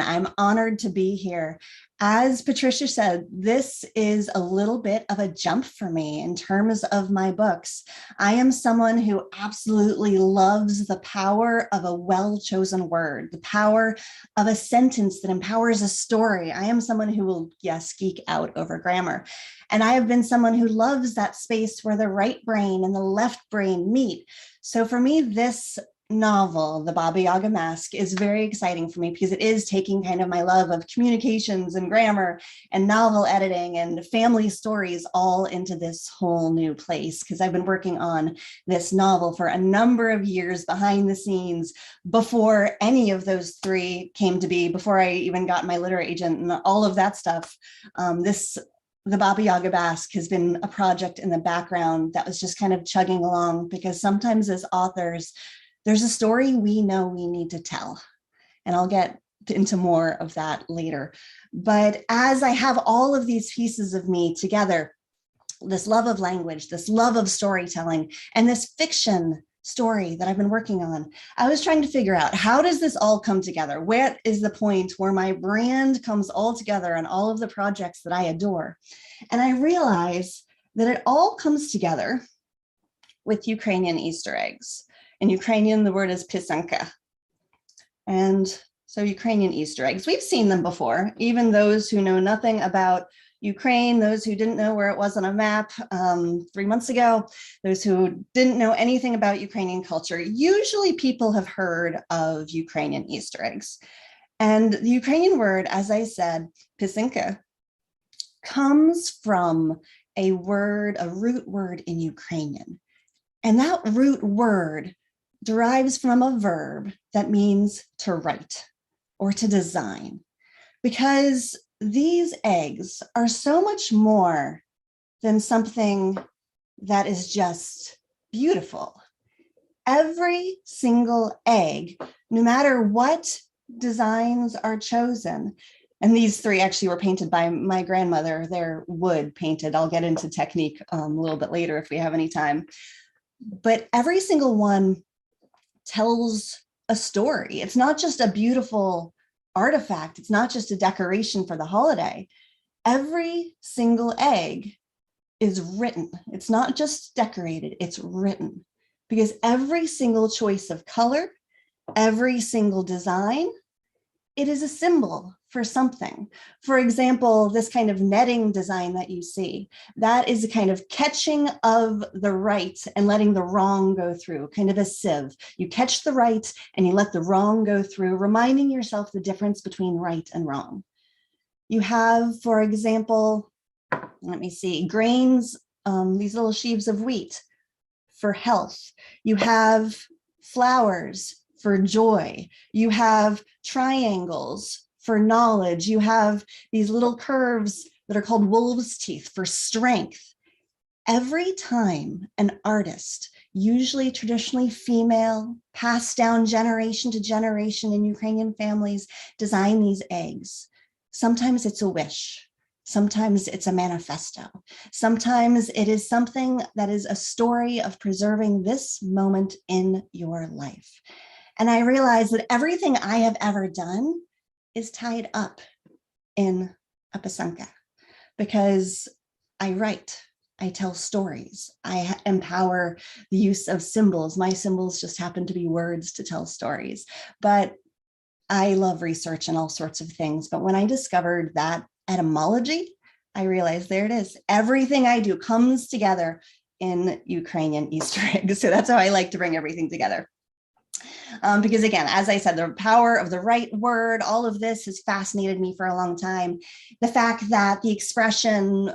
I'm honored to be here. As Patricia said, this is a little bit of a jump for me in terms of my books. I am someone who absolutely loves the power of a well-chosen word, the power of a sentence that empowers a story. I am someone who will, yes, geek out over grammar. And I have been someone who loves that space where the right brain and the left brain meet. So for me, this novel, The Baba Yaga Mask, is very exciting for me because it is taking kind of my love of communications and grammar and novel editing and family stories all into this whole new place, because I've been working on this novel for a number of years behind the scenes before any of those three came to be, before I even got my literary agent and all of that stuff. The Baba Yaga Mask has been a project in the background that was just kind of chugging along, because sometimes as authors, there's a story we know we need to tell. And I'll get into more of that later. But as I have all of these pieces of me together, this love of language, this love of storytelling, and this fiction story that I've been working on, I was trying to figure out, how does this all come together? Where is the point where my brand comes all together on all of the projects that I adore? And I realize that it all comes together with Ukrainian Easter eggs. In Ukrainian, the word is pisanka. And so Ukrainian Easter eggs, we've seen them before, even those who know nothing about Ukraine, those who didn't know where it was on a map 3 months ago, those who didn't know anything about Ukrainian culture. Usually people have heard of Ukrainian Easter eggs. And the Ukrainian word, as I said, pisanka, comes from a root word in Ukrainian. And that root word derives from a verb that means to write or to design, because these eggs are so much more than something that is just beautiful. Every single egg, no matter what designs are chosen, and these three actually were painted by my grandmother, they're wood painted. I'll get into technique a little bit later if we have any time. But every single one tells a story. It's not just a beautiful artifact. It's not just a decoration for the holiday. Every single egg is written. It's not just decorated, it's written. Because every single choice of color, every single design, it is a symbol for something. For example, this kind of netting design that you see, that is a kind of catching of the right and letting the wrong go through, kind of a sieve. You catch the right and you let the wrong go through, reminding yourself the difference between right and wrong. You have, for example, let me see, grains, these little sheaves of wheat for health. You have flowers for joy. You have triangles for knowledge. You have these little curves that are called wolves' teeth for strength. Every time an artist, usually traditionally female, passed down generation to generation in Ukrainian families, design these eggs, sometimes it's a wish. Sometimes it's a manifesto. Sometimes it is something that is a story of preserving this moment in your life. And I realized that everything I have ever done is tied up in a pisanka, because I write, I tell stories, I empower the use of symbols. My symbols just happen to be words to tell stories, but I love research and all sorts of things. But when I discovered that etymology, I realized there it is. Everything I do comes together in Ukrainian Easter eggs. So that's how I like to bring everything together. Because again, as I said, the power of the right word, all of this has fascinated me for a long time. The fact that the expression,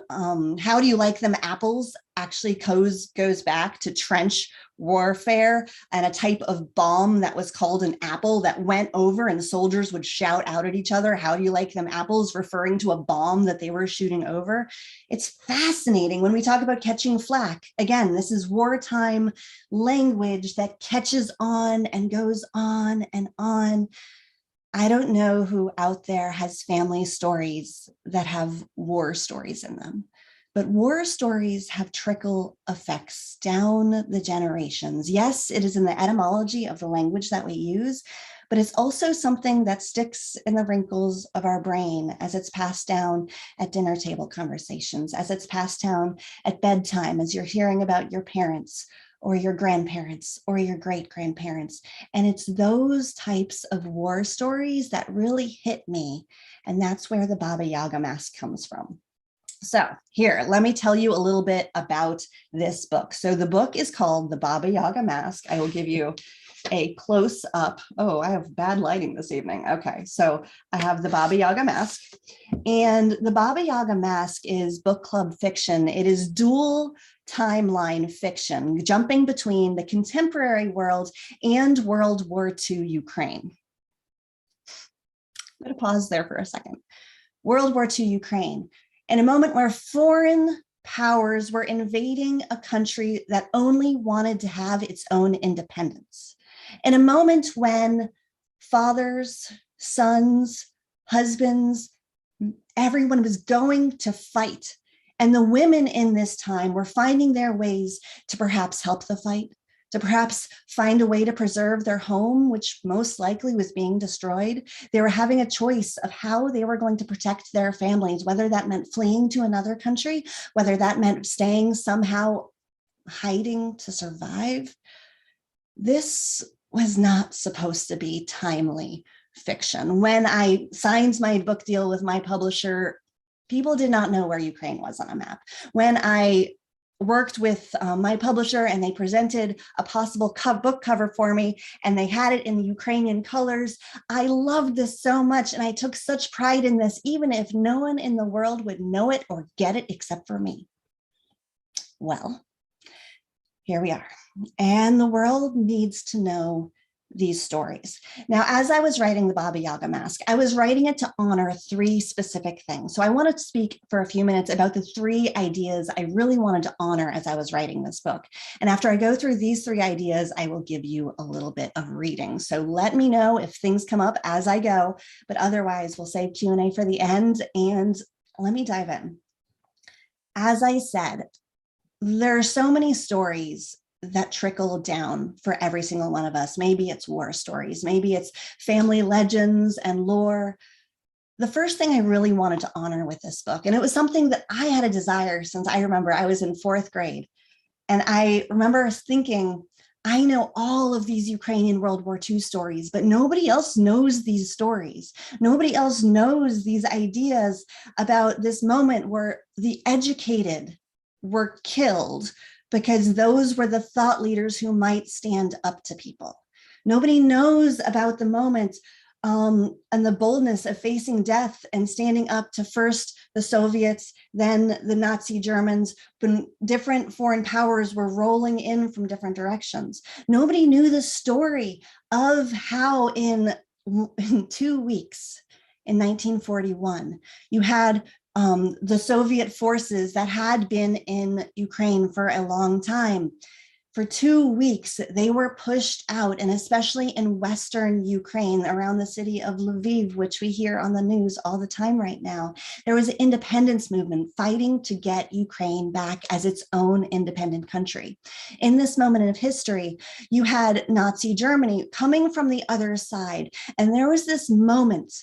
how do you like them apples, actually goes back to trench warfare and a type of bomb that was called an apple that went over and soldiers would shout out at each other, how do you like them apples, referring to a bomb that they were shooting over. It's fascinating when we talk about catching flack. Again, this is wartime language that catches on and goes on and on. I don't know who out there has family stories that have war stories in them. But war stories have trickle effects down the generations. Yes, it is in the etymology of the language that we use, but it's also something that sticks in the wrinkles of our brain as it's passed down at dinner table conversations, as it's passed down at bedtime, as you're hearing about your parents or your grandparents or your great-grandparents. And it's those types of war stories that really hit me. And that's where the Baba Yaga Mask comes from. So here, let me tell you a little bit about this book. So the book is called The Baba Yaga Mask. I will give you a close up. Oh, I have bad lighting this evening. Okay, so I have The Baba Yaga Mask. And The Baba Yaga Mask is book club fiction. It is dual timeline fiction, jumping between the contemporary world and World War II Ukraine. I'm going to pause there for a second. World War II Ukraine. In a moment where foreign powers were invading a country that only wanted to have its own independence. In a moment when fathers, sons, husbands, everyone was going to fight. And the women in this time were finding their ways to perhaps help the fight, to perhaps find a way to preserve their home, which most likely was being destroyed. They were having a choice of how they were going to protect their families, whether that meant fleeing to another country, whether that meant staying somehow hiding to survive. This was not supposed to be timely fiction. When I signed my book deal with my publisher, people did not know where Ukraine was on a map. When I worked with my publisher and they presented a possible book cover for me and they had it in the Ukrainian colors, I loved this so much and I took such pride in this, even if no one in the world would know it or get it except for me. Well, here we are. And the world needs to know these stories. Now, as I was writing the Baba Yaga Mask, I was writing it to honor three specific things. So I wanted to speak for a few minutes about the three ideas I really wanted to honor as I was writing this book. And after I go through these three ideas, I will give you a little bit of reading. So let me know if things come up as I go, but otherwise we'll save Q&A for the end and let me dive in. As I said, there are so many stories that trickle down for every single one of us. Maybe it's war stories, maybe it's family legends and lore. The first thing I really wanted to honor with this book, and it was something that I had a desire since I remember I was in 4th grade. And I remember thinking, I know all of these Ukrainian World War II stories, but nobody else knows these stories. Nobody else knows these ideas about this moment where the educated were killed because those were the thought leaders who might stand up to people. Nobody knows about the moment and the boldness of facing death and standing up to first the Soviets, then the Nazi Germans, when different foreign powers were rolling in from different directions. Nobody knew the story of how in 2 weeks in 1941, you had the Soviet forces that had been in Ukraine for a long time. For 2 weeks, they were pushed out, and especially in Western Ukraine, around the city of Lviv, which we hear on the news all the time right now, there was an independence movement fighting to get Ukraine back as its own independent country. In this moment of history, you had Nazi Germany coming from the other side, and there was this moment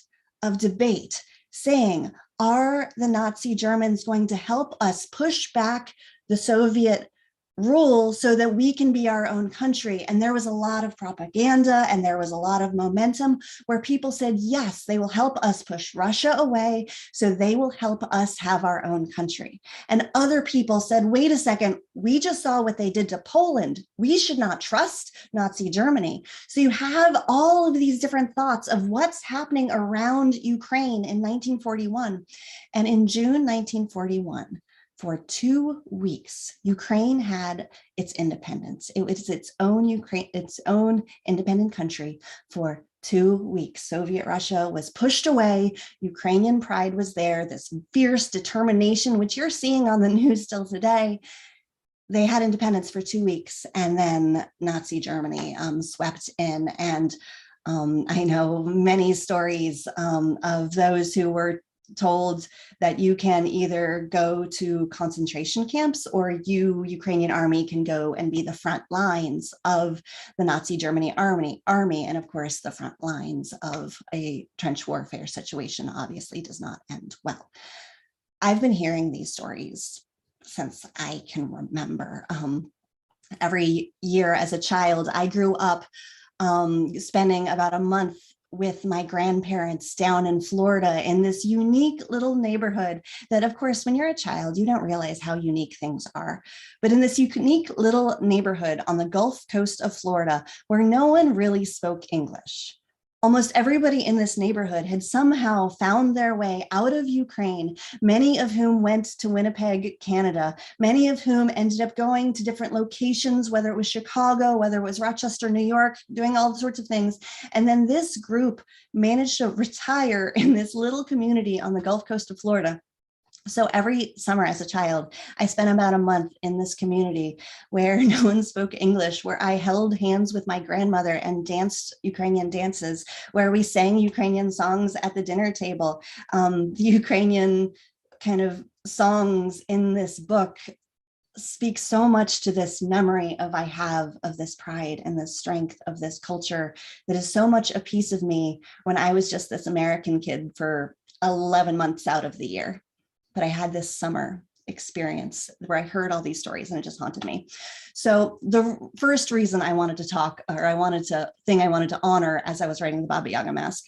of debate saying, are the Nazi Germans going to help us push back the Soviet rule so that we can be our own country? And there was a lot of propaganda and there was a lot of momentum where people said, yes, they will help us push Russia away, so they will help us have our own country. And other people said, wait a second, we just saw what they did to Poland. We should not trust Nazi Germany. So you have all of these different thoughts of what's happening around Ukraine in 1941. And in June 1941, for 2 weeks, Ukraine had its independence. It was its own independent country for 2 weeks. Soviet Russia was pushed away. Ukrainian pride was there, this fierce determination, which you're seeing on the news still today. They had independence for 2 weeks, and then Nazi Germany swept in. And I know many stories of those who were told that you can either go to concentration camps or you, Ukrainian army, can go and be the front lines of the Nazi Germany army. And of course, the front lines of a trench warfare situation obviously does not end well. I've been hearing these stories since I can remember. Every year as a child, I grew up spending about a month with my grandparents down in Florida in this unique little neighborhood that, of course, when you're a child, you don't realize how unique things are. But in this unique little neighborhood on the Gulf Coast of Florida, where no one really spoke English, almost everybody in this neighborhood had somehow found their way out of Ukraine, many of whom went to Winnipeg, Canada, many of whom ended up going to different locations, whether it was Chicago, whether it was Rochester, New York, doing all sorts of things. And then this group managed to retire in this little community on the Gulf Coast of Florida. So every summer as a child, I spent about a month in this community where no one spoke English, where I held hands with my grandmother and danced Ukrainian dances, where we sang Ukrainian songs at the dinner table. The Ukrainian kind of songs in this book speak so much to this memory I have of this pride and this strength of this culture that is so much a piece of me when I was just this American kid for 11 months out of the year. But I had this summer experience where I heard all these stories and it just haunted me. So the first reason I wanted to talk, or I wanted to honor as I was writing the Baba Yaga Mask,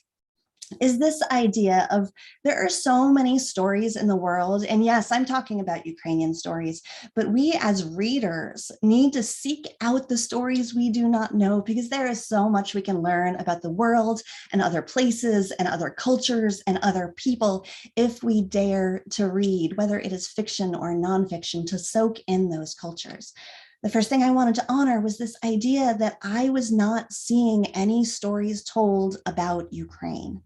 is this idea of there are so many stories in the world. And yes, I'm talking about Ukrainian stories, but we as readers need to seek out the stories we do not know, because there is so much we can learn about the world and other places and other cultures and other people if we dare to read, whether it is fiction or nonfiction, to soak in those cultures. The first thing I wanted to honor was this idea that I was not seeing any stories told about Ukraine.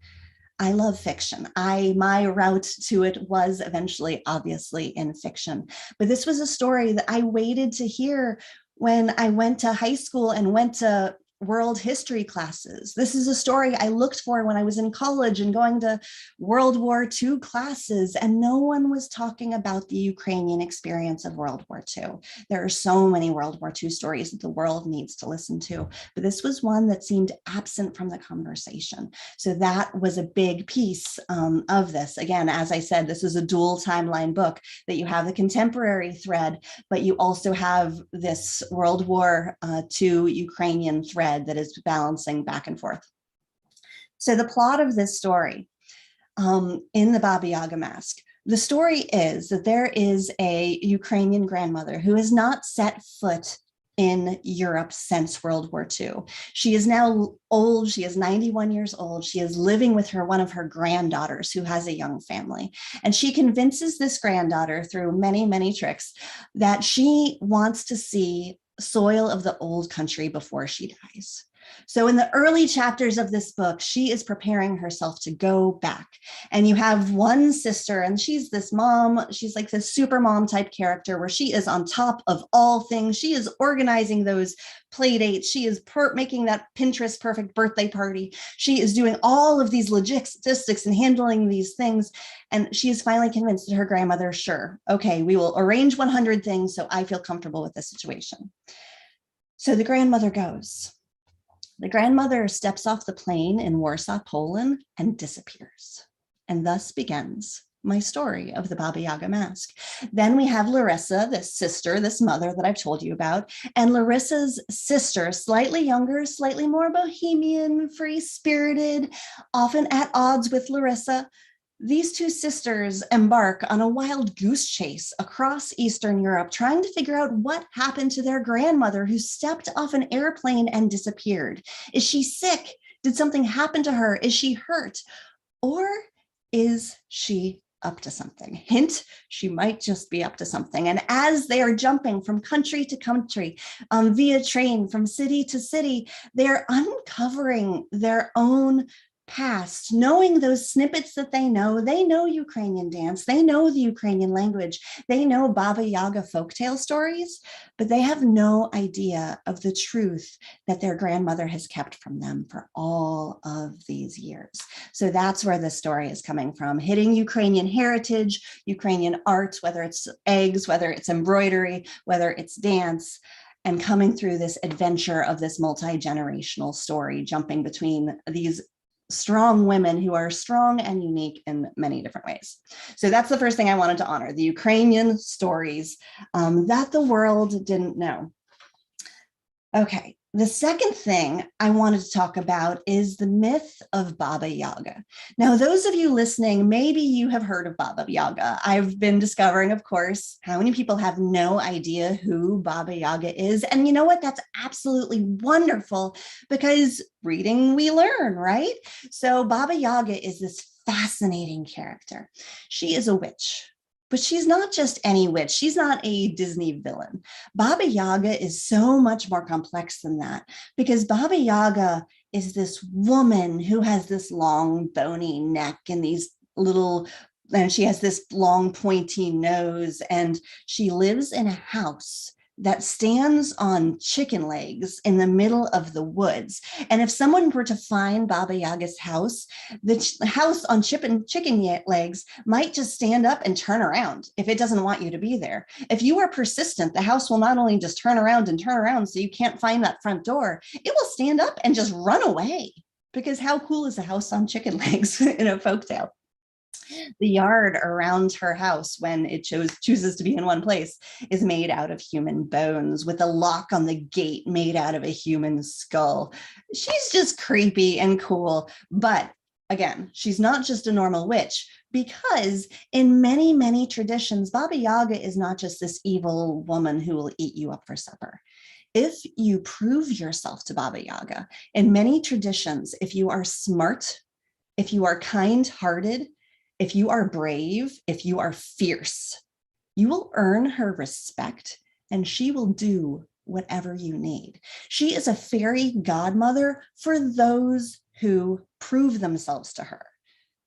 I love fiction. My route to it was eventually, obviously, in fiction. But this was a story that I waited to hear when I went to high school and went to world history classes. This is a story I looked for when I was in college and going to World War II classes, and no one was talking about the Ukrainian experience of World War II. There are so many World War II stories that the world needs to listen to, but this was one that seemed absent from the conversation. So that was a big piece of this. Again, as I said, this is a dual timeline book, that you have the contemporary thread, but you also have this World War II Ukrainian thread that is balancing back and forth. So the plot of this story in the Baba Yaga Mask, the story is that there is a Ukrainian grandmother who has not set foot in Europe since World War II. She is now old. She is 91 years old. She is living with one of her granddaughters who has a young family. And she convinces this granddaughter through many, many tricks that she wants to see soil of the old country before she dies. So in the early chapters of this book, she is preparing herself to go back. And you have one sister, and she's this mom. She's like this super mom type character where she is on top of all things. She is organizing those play dates. She is making that Pinterest perfect birthday party. She is doing all of these logistics and handling these things. And she is finally convinced that her grandmother, sure, okay, we will arrange 100 things so I feel comfortable with this situation. So the grandmother goes. The grandmother steps off the plane in Warsaw, Poland, and disappears. And thus begins my story of the Baba Yaga Mask. Then we have Larissa, this sister, this mother that I've told you about, and Larissa's sister, slightly younger, slightly more bohemian, free-spirited, often at odds with Larissa. These two sisters embark on a wild goose chase across Eastern Europe, trying to figure out what happened to their grandmother who stepped off an airplane and disappeared. Is she sick? Did something happen to her? Is she hurt? Or is she up to something? Hint, she might just be up to something. And as they are jumping from country to country, via train, from city to city, they're uncovering their own past, knowing those snippets that they know Ukrainian dance, they know the Ukrainian language, they know Baba Yaga folktale stories, but they have no idea of the truth that their grandmother has kept from them for all of these years. So that's where the story is coming from, hitting Ukrainian heritage, Ukrainian art, whether it's eggs, whether it's embroidery, whether it's dance, and coming through this adventure of this multi-generational story, jumping between these strong women who are strong and unique in many different ways. So that's the first thing I wanted to honor, the Ukrainian stories that the world didn't know. Okay, the second thing I wanted to talk about is the myth of Baba Yaga. Now, those of you listening, maybe you have heard of Baba Yaga. I've been discovering, of course, how many people have no idea who Baba Yaga is. And you know what? That's absolutely wonderful, because reading, we learn, right? So Baba Yaga is this fascinating character. She is a witch. But she's not just any witch. She's not a Disney villain. Baba Yaga is so much more complex than that, because Baba Yaga is this woman who has this long bony neck and these little, and she has this long pointy nose, and she lives in a house that stands on chicken legs in the middle of the woods. And if someone were to find Baba Yaga's house, the house on chicken legs might just stand up and turn around if it doesn't want you to be there. If you are persistent, the house will not only just turn around so you can't find that front door, it will stand up and just run away. Because how cool is a house on chicken legs in a folktale? The yard around her house, when it chooses to be in one place, is made out of human bones, with a lock on the gate made out of a human skull. She's just creepy and cool. But again, she's not just a normal witch, because in many, many traditions, Baba Yaga is not just this evil woman who will eat you up for supper. If you prove yourself to Baba Yaga, in many traditions, if you are smart, if you are kind-hearted, if you are brave, if you are fierce, you will earn her respect, and she will do whatever you need. She is a fairy godmother for those who prove themselves to her.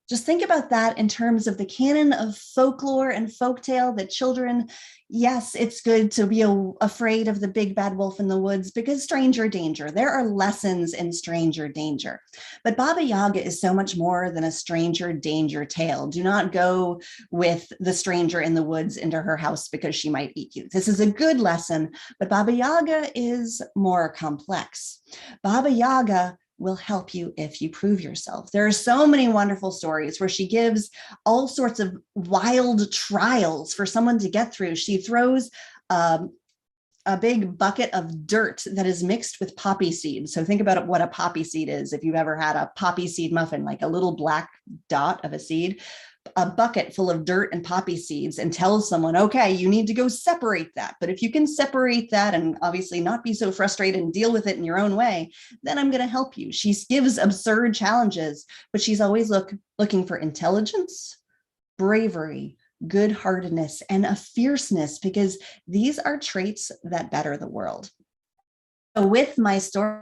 Just think about that in terms of the canon of folklore and folktale that children, yes, it's good to be afraid of the big bad wolf in the woods, because stranger danger. There are lessons in stranger danger. But Baba Yaga is so much more than a stranger danger tale. Do not go with the stranger in the woods into her house because she might eat you. This is a good lesson, but Baba Yaga is more complex. Baba Yaga will help you if you prove yourself. There are so many wonderful stories where she gives all sorts of wild trials for someone to get through. She throws a big bucket of dirt that is mixed with poppy seed. So think about what a poppy seed is. If you've ever had a poppy seed muffin, like a little black dot of a seed, a bucket full of dirt and poppy seeds, and tells someone, okay, you need to go separate that. But if you can separate that and obviously not be so frustrated and deal with it in your own way, then I'm going to help you. She gives absurd challenges, but she's always looking for intelligence, bravery, good-heartedness, and a fierceness, because these are traits that better the world. So with my story,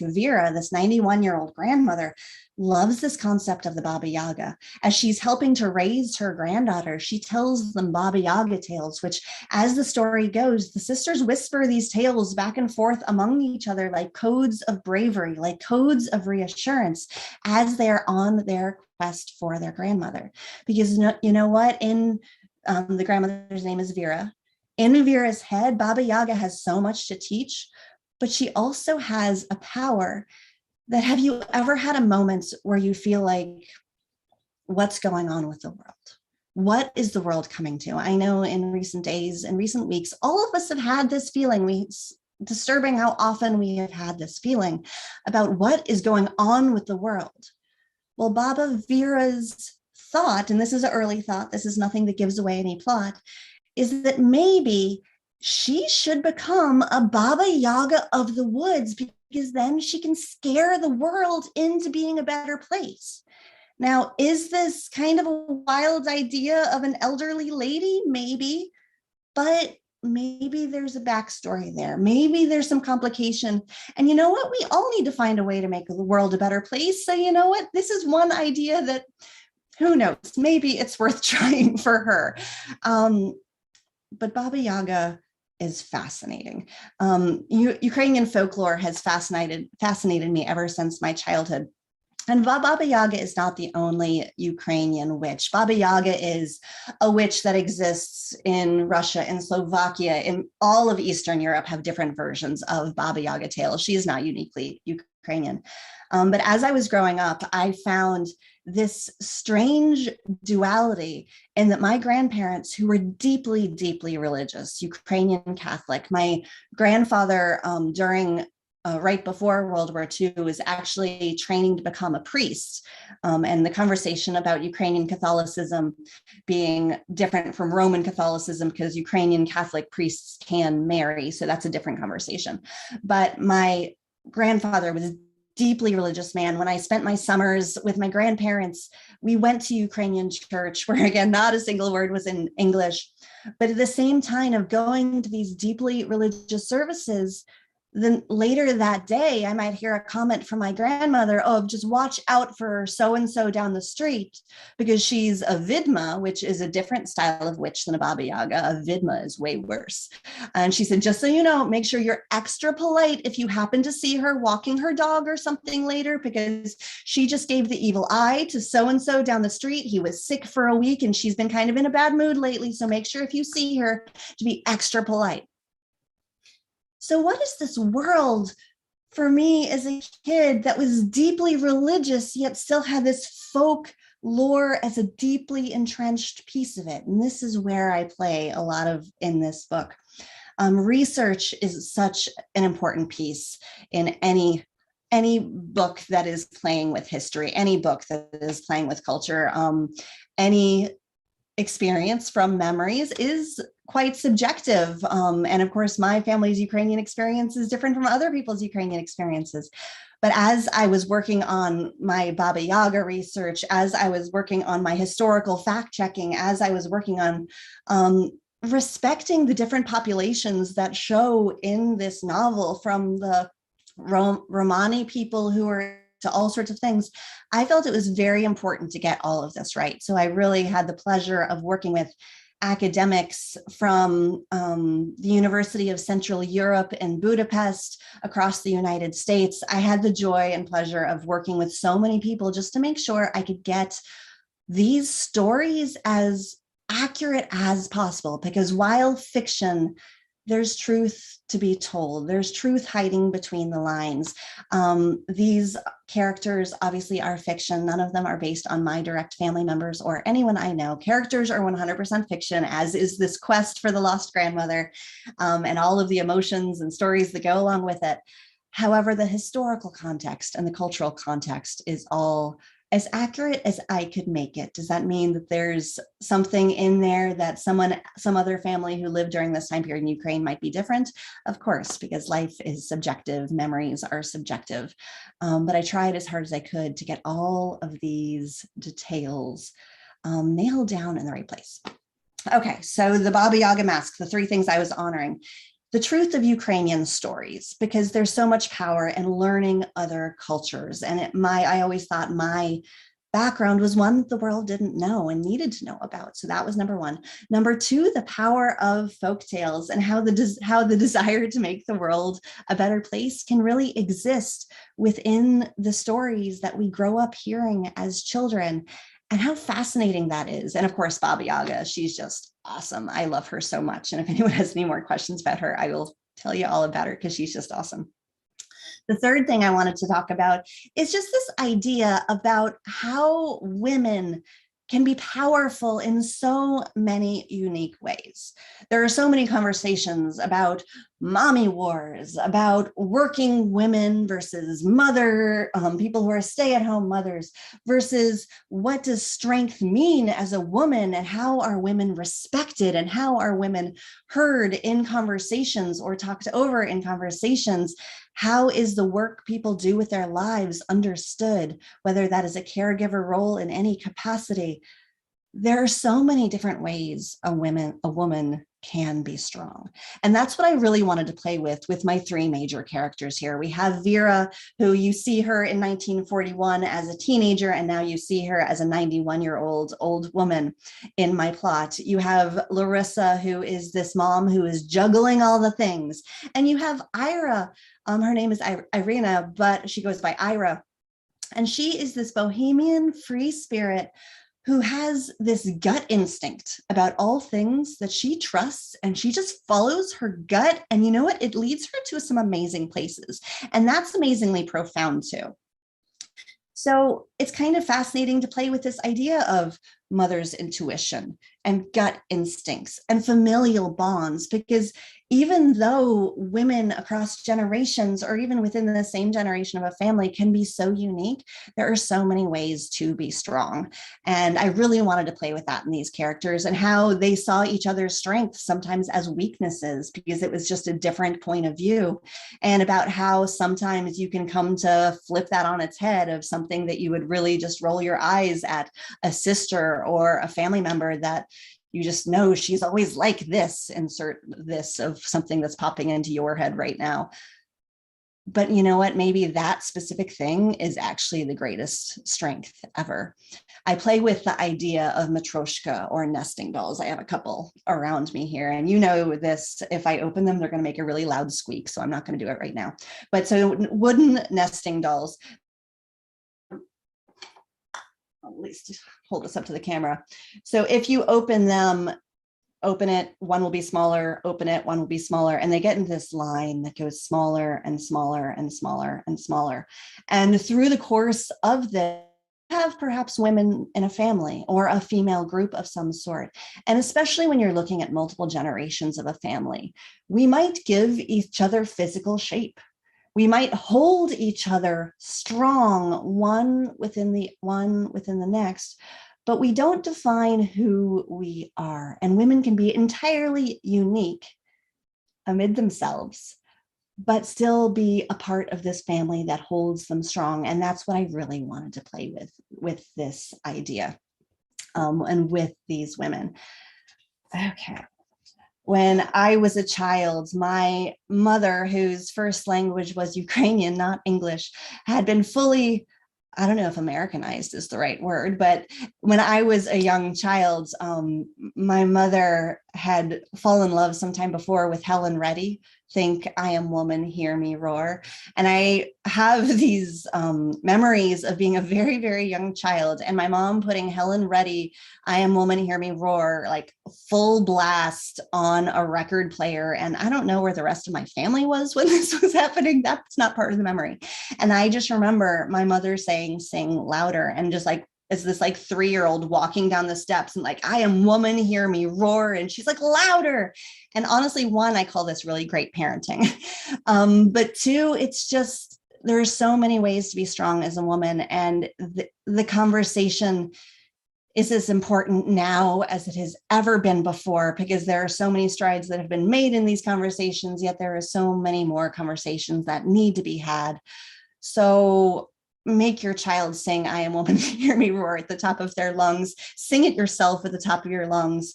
Vera, this 91-year-old grandmother, loves this concept of the Baba Yaga. As she's helping to raise her granddaughter, she tells them Baba Yaga tales, which, as the story goes, the sisters whisper these tales back and forth among each other like codes of bravery, like codes of reassurance, as they're on their quest for their grandmother. Because you know what? In the grandmother's name is Vera. In Vera's head, Baba Yaga has so much to teach, but she also has a power that, have you ever had a moment where you feel like, what's going on with the world? What is the world coming to? I know in recent days and recent weeks, all of us have had this feeling. Disturbing how often we have had this feeling about what is going on with the world. Well, Baba Vera's thought, and this is an early thought, this is nothing that gives away any plot, is that maybe she should become a Baba Yaga of the woods, because then she can scare the world into being a better place. Now, is this kind of a wild idea of an elderly lady? Maybe, but maybe there's a backstory there. Maybe there's some complication. And you know what? We all need to find a way to make the world a better place. So you know what? This is one idea that, who knows, maybe it's worth trying for her. But Baba Yaga is fascinating. Ukrainian folklore has fascinated me ever since my childhood. And Baba Yaga is not the only Ukrainian witch. Baba Yaga is a witch that exists in Russia, in Slovakia, in all of Eastern Europe have different versions of Baba Yaga tales. She is not uniquely Ukrainian. But as I was growing up, I found this strange duality in that my grandparents, who were deeply, deeply religious, Ukrainian Catholic, my grandfather during right before World War II was actually training to become a priest. And the conversation about Ukrainian Catholicism being different from Roman Catholicism, because Ukrainian Catholic priests can marry. So that's a different conversation. But my grandfather was deeply religious man. When I spent my summers with my grandparents, we went to Ukrainian church where, again, not a single word was in English. But at the same time of going to these deeply religious services, then later that day, I might hear a comment from my grandmother, oh, just watch out for so-and-so down the street because she's a vidma, which is a different style of witch than a Baba Yaga. A vidma is way worse. And she said, just so you know, make sure you're extra polite if you happen to see her walking her dog or something later, because she just gave the evil eye to so-and-so down the street. He was sick for a week and she's been kind of in a bad mood lately. So make sure if you see her to be extra polite. So what is this world for me as a kid that was deeply religious, yet still had this folk lore as a deeply entrenched piece of it? And this is where I play a lot of in this book. Research is such an important piece in any book that is playing with history, any book that is playing with culture, any experience from memories is quite subjective. And of course, my family's Ukrainian experience is different from other people's Ukrainian experiences. But as I was working on my Baba Yaga research, as I was working on my historical fact checking, as I was working on respecting the different populations that show in this novel, from the Romani people who are to all sorts of things, I felt it was very important to get all of this right. So I really had the pleasure of working with academics from the University of Central Europe in Budapest, across the United States. I had the joy and pleasure of working with so many people just to make sure I could get these stories as accurate as possible, because while fiction, there's truth to be told. There's truth hiding between the lines. These characters obviously are fiction. None of them are based on my direct family members or anyone I know. Characters are 100% fiction, as is this quest for the lost grandmother, and all of the emotions and stories that go along with it. However, the historical context and the cultural context is all as accurate as I could make it. Does that mean that there's something in there that some other family who lived during this time period in Ukraine might be different? Of course, because life is subjective, memories are subjective. But I tried as hard as I could to get all of these details nailed down in the right place. Okay, so the Baba Yaga Mask, the three things I was honoring. The truth of Ukrainian stories, because there's so much power in learning other cultures. And I always thought my background was one that the world didn't know and needed to know about. So that was number one. Number two, the power of folktales and how the desire to make the world a better place can really exist within the stories that we grow up hearing as children, and how fascinating that is. And of course, Baba Yaga, she's just awesome. I love her so much. And if anyone has any more questions about her, I will tell you all about her because she's just awesome. The third thing I wanted to talk about is just this idea about how women can be powerful in so many unique ways. There are so many conversations about mommy wars, about working women versus people who are stay-at-home mothers, versus what does strength mean as a woman, and how are women respected, and how are women heard in conversations or talked over in conversations. How is the work people do with their lives understood, whether that is a caregiver role in any capacity? There are so many different ways a woman can be strong. And that's what I really wanted to play with my three major characters here. We have Vera, who you see her in 1941 as a teenager, and now you see her as a 91-year-old old woman in my plot. You have Larissa, who is this mom who is juggling all the things. And you have Ira. Her name is Irina, but she goes by Ira. And she is this bohemian free spirit who has this gut instinct about all things that she trusts, and she just follows her gut. And you know what? It leads her to some amazing places. And that's amazingly profound too. So it's kind of fascinating to play with this idea of mother's intuition and gut instincts and familial bonds, because even though women across generations or even within the same generation of a family can be so unique, there are so many ways to be strong. And I really wanted to play with that in these characters and how they saw each other's strengths sometimes as weaknesses, because it was just a different point of view, and about how sometimes you can come to flip that on its head of something that you would really just roll your eyes at a sister or a family member that you just know she's always like this, insert this of something that's popping into your head right now. But you know what? Maybe that specific thing is actually the greatest strength ever. I play with the idea of matryoshka or nesting dolls. I have a couple around me here, and you know this, if I open them, they're going to make a really loud squeak. So I'm not going to do it right now. But so wooden nesting dolls, at least hold this up to the camera. So if you open them, open it, one will be smaller, open it, one will be smaller. And they get in this line that goes smaller and smaller and smaller and smaller. And through the course of this, have perhaps women in a family or a female group of some sort. And especially when you're looking at multiple generations of a family, we might give each other physical shape. We might hold each other strong, one within the next, but we don't define who we are. And women can be entirely unique amid themselves, but still be a part of this family that holds them strong. And that's what I really wanted to play with this idea and with these women. Okay. When I was a child, my mother, whose first language was Ukrainian, not English, had been fully, I don't know if Americanized is the right word, but when I was a young child, my mother had fallen in love sometime before with Helen Reddy. Think I Am Woman, Hear Me Roar. And I have these memories of being a very, very young child and my mom putting Helen Reddy, I Am Woman, Hear Me Roar, like full blast on a record player. And I don't know where the rest of my family was when this was happening. That's not part of the memory. And I just remember my mother saying, sing louder, and just like, as this like 3-year-old walking down the steps and like, I am woman, hear me roar. And she's like, louder. And honestly, one, I call this really great parenting. But two, it's just, there's so many ways to be strong as a woman. And the conversation is as important now as it has ever been before, because there are so many strides that have been made in these conversations, yet there are so many more conversations that need to be had. So make your child sing I Am Woman, Hear Me Roar at the top of their lungs. Sing it yourself at the top of your lungs.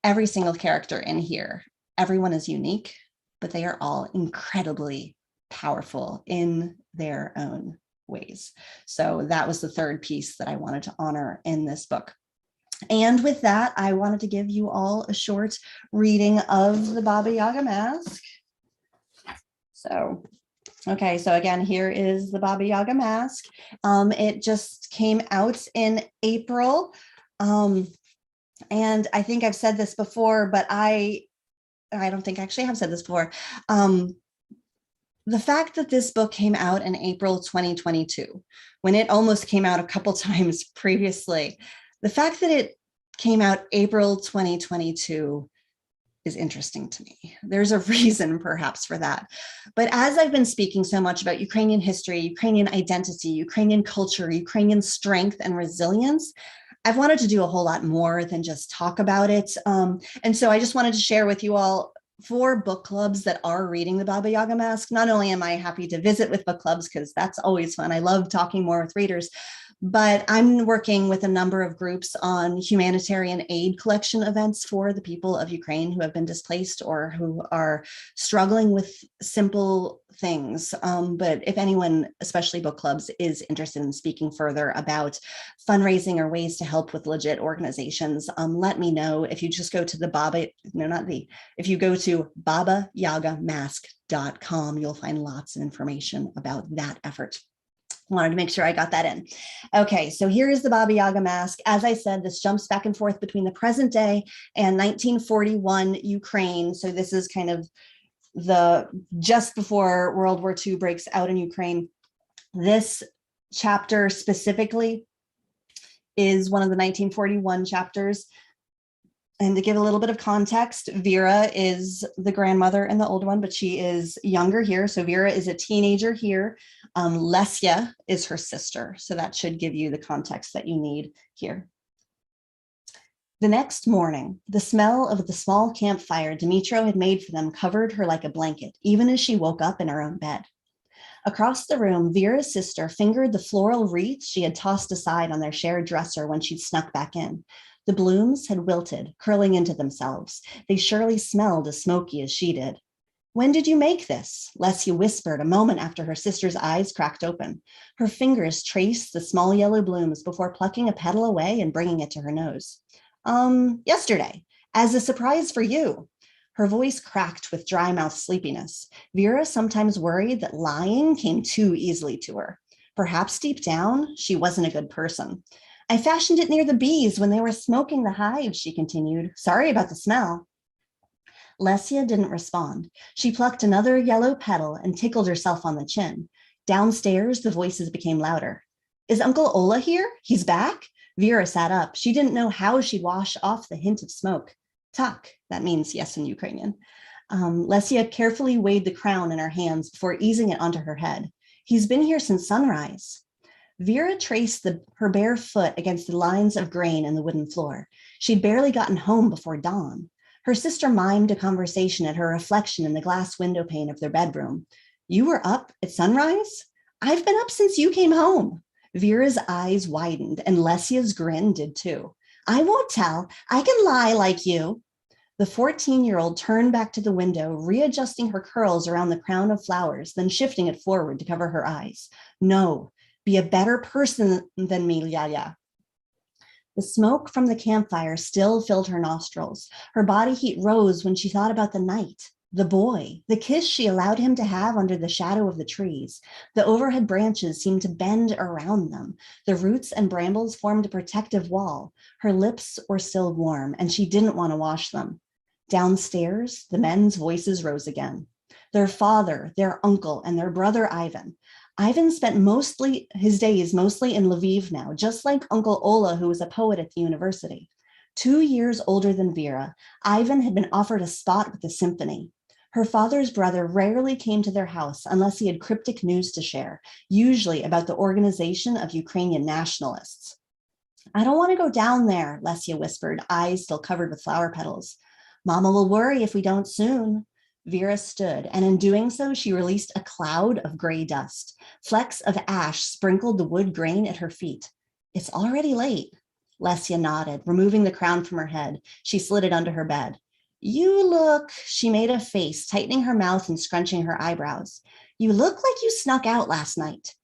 Every single character in here, everyone is unique, but they are all incredibly powerful in their own ways. So that was the third piece that I wanted to honor in this book. And with that, I wanted to give you all a short reading of the Baba Yaga Mask. So okay, so again, here is the Baba Yaga Mask. It just came out in April. And I think I've said this before, but I don't think I actually have said this before. The fact that this book came out in April 2022, when it almost came out a couple times previously, the fact that it came out April 2022 is interesting to me. There's a reason perhaps for that. But as I've been speaking so much about Ukrainian history, Ukrainian identity, Ukrainian culture, Ukrainian strength and resilience, I've wanted to do a whole lot more than just talk about it. And so I just wanted to share with you all 4 book clubs that are reading the Baba Yaga Mask. Not only am I happy to visit with book clubs, because that's always fun. I love talking more with readers, But I'm working with a number of groups on humanitarian aid collection events for the people of Ukraine who have been displaced or who are struggling with simple things. But if anyone, especially book clubs, is interested in speaking further about fundraising or ways to help with legit organizations, let me know. If you just go to if you go to babayagamask.com, you'll find lots of information about that effort. Wanted to make sure I got that in. Okay, so here is the Baba Yaga mask. As I said, this jumps back and forth between the present day and 1941 Ukraine. So this is kind of just before World War II breaks out in Ukraine. This chapter specifically is one of the 1941 chapters. And to give a little bit of context, Vera is the grandmother in the old one, but she is younger here. So Vera is a teenager here. Lesia is her sister. So that should give you the context that you need here. The next morning, the smell of the small campfire Dimitro had made for them covered her like a blanket, even as she woke up in her own bed. Across the room, Vera's sister fingered the floral wreath she had tossed aside on their shared dresser when she'd snuck back in. The blooms had wilted, curling into themselves. They surely smelled as smoky as she did. "When did you make this?" Lesia whispered a moment after her sister's eyes cracked open. Her fingers traced the small yellow blooms before plucking a petal away and bringing it to her nose. Yesterday, as a surprise for you." Her voice cracked with dry mouth sleepiness. Vera sometimes worried that lying came too easily to her. Perhaps deep down, she wasn't a good person. "I fashioned it near the bees when they were smoking the hive," she continued. "Sorry about the smell." Lesia didn't respond. She plucked another yellow petal and tickled herself on the chin. Downstairs, the voices became louder. "Is Uncle Ola here? He's back?" Vera sat up. She didn't know how she'd wash off the hint of smoke. "Tak," that means yes in Ukrainian. Lesia carefully weighed the crown in her hands before easing it onto her head. "He's been here since sunrise." Vera traced her bare foot against the lines of grain in the wooden floor. She'd barely gotten home before dawn. Her sister mimed a conversation at her reflection in the glass window pane of their bedroom. "You were up at sunrise?" "I've been up since you came home." Vera's eyes widened, and Lesia's grin did too. "I won't tell. I can lie like you." The 14-year-old turned back to the window, readjusting her curls around the crown of flowers, then shifting it forward to cover her eyes. "No. Be a better person than me, Yaya." The smoke from the campfire still filled her nostrils. Her body heat rose when she thought about the night, the boy, the kiss she allowed him to have under the shadow of the trees. The overhead branches seemed to bend around them. The roots and brambles formed a protective wall. Her lips were still warm, and she didn't want to wash them. Downstairs, the men's voices rose again. Their father, their uncle, and their brother Ivan. Ivan spent his days mostly in Lviv now, just like Uncle Ola, who was a poet at the university. 2 years older than Vera, Ivan had been offered a spot with the symphony. Her father's brother rarely came to their house unless he had cryptic news to share, usually about the organization of Ukrainian nationalists. "I don't want to go down there," Lesia whispered, eyes still covered with flower petals. "Mama will worry if we don't soon." Vera stood, and in doing so, she released a cloud of gray dust. Flecks of ash sprinkled the wood grain at her feet. "It's already late." Lesia nodded, removing the crown from her head. She slid it under her bed. "You look," she made a face, tightening her mouth and scrunching her eyebrows. "You look like you snuck out last night."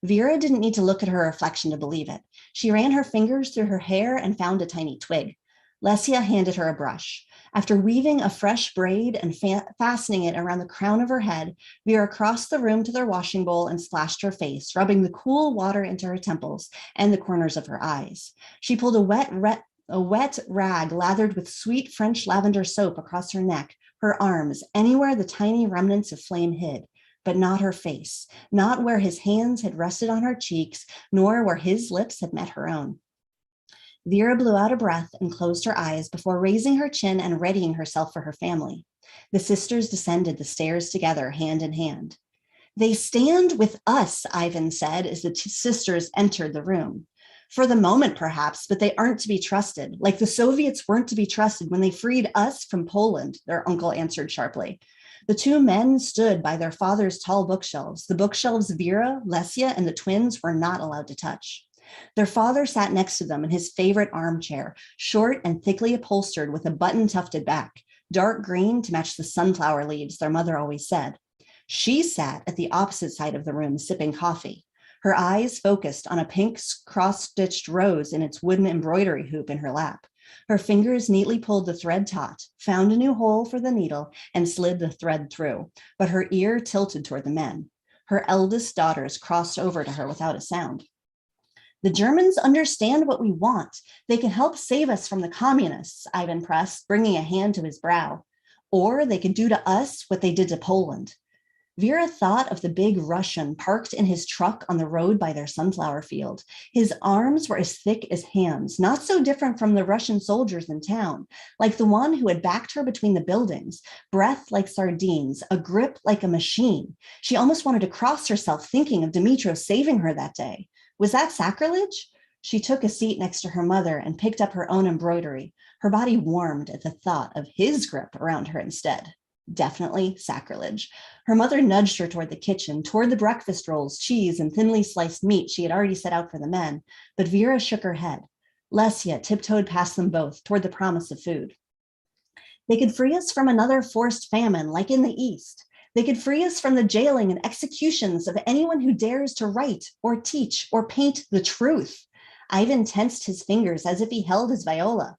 Vera didn't need to look at her reflection to believe it. She ran her fingers through her hair and found a tiny twig. Lesia handed her a brush. After weaving a fresh braid and fastening it around the crown of her head, Vera crossed the room to their washing bowl and splashed her face, rubbing the cool water into her temples and the corners of her eyes. She pulled a wet rag lathered with sweet French lavender soap across her neck, her arms, anywhere the tiny remnants of flame hid, but not her face, not where his hands had rested on her cheeks, nor where his lips had met her own. Vera blew out a breath and closed her eyes before raising her chin and readying herself for her family. The sisters descended the stairs together, hand in hand. "They stand with us," Ivan said as the sisters entered the room. "For the moment, perhaps, but they aren't to be trusted, like the Soviets weren't to be trusted when they freed us from Poland," their uncle answered sharply. The two men stood by their father's tall bookshelves, the bookshelves Vera, Lesia, and the twins were not allowed to touch. Their father sat next to them in his favorite armchair, short and thickly upholstered with a button-tufted back, dark green to match the sunflower leaves their mother always said. She sat at the opposite side of the room, sipping coffee, her eyes focused on a pink cross-stitched rose in its wooden embroidery hoop in her lap. Her fingers neatly pulled the thread taut, found a new hole for the needle, and slid the thread through, but her ear tilted toward the men. Her eldest daughters crossed over to her without a sound. The Germans understand what we want. They can help save us from the communists, Ivan pressed, bringing a hand to his brow. Or they can do to us what they did to Poland. Vera thought of the big Russian parked in his truck on the road by their sunflower field. His arms were as thick as hams, not so different from the Russian soldiers in town, like the one who had backed her between the buildings, breath like sardines, a grip like a machine. She almost wanted to cross herself thinking of Dmytro saving her that day. Was that sacrilege? She took a seat next to her mother and picked up her own embroidery. Her body warmed at the thought of his grip around her instead. Definitely sacrilege. Her mother nudged her toward the kitchen, toward the breakfast rolls, cheese, and thinly sliced meat she had already set out for the men, but Vera shook her head. Lesia tiptoed past them both, toward the promise of food. They could free us from another forced famine, like in the East. They could free us from the jailing and executions of anyone who dares to write or teach or paint the truth. Ivan tensed his fingers as if he held his viola.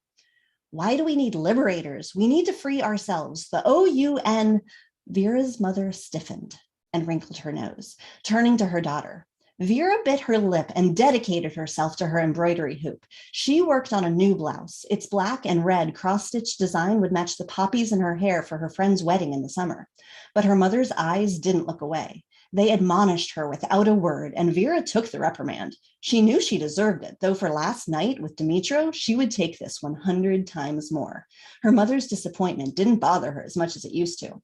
Why do we need liberators? We need to free ourselves. The OUN. Vera's mother stiffened and wrinkled her nose, turning to her daughter. Vera bit her lip and dedicated herself to her embroidery hoop. She worked on a new blouse. Its black and red cross-stitch design would match the poppies in her hair for her friend's wedding in the summer. But her mother's eyes didn't look away. They admonished her without a word, and Vera took the reprimand. She knew she deserved it, though for last night with Dmytro, she would take this 100 times more. Her mother's disappointment didn't bother her as much as it used to.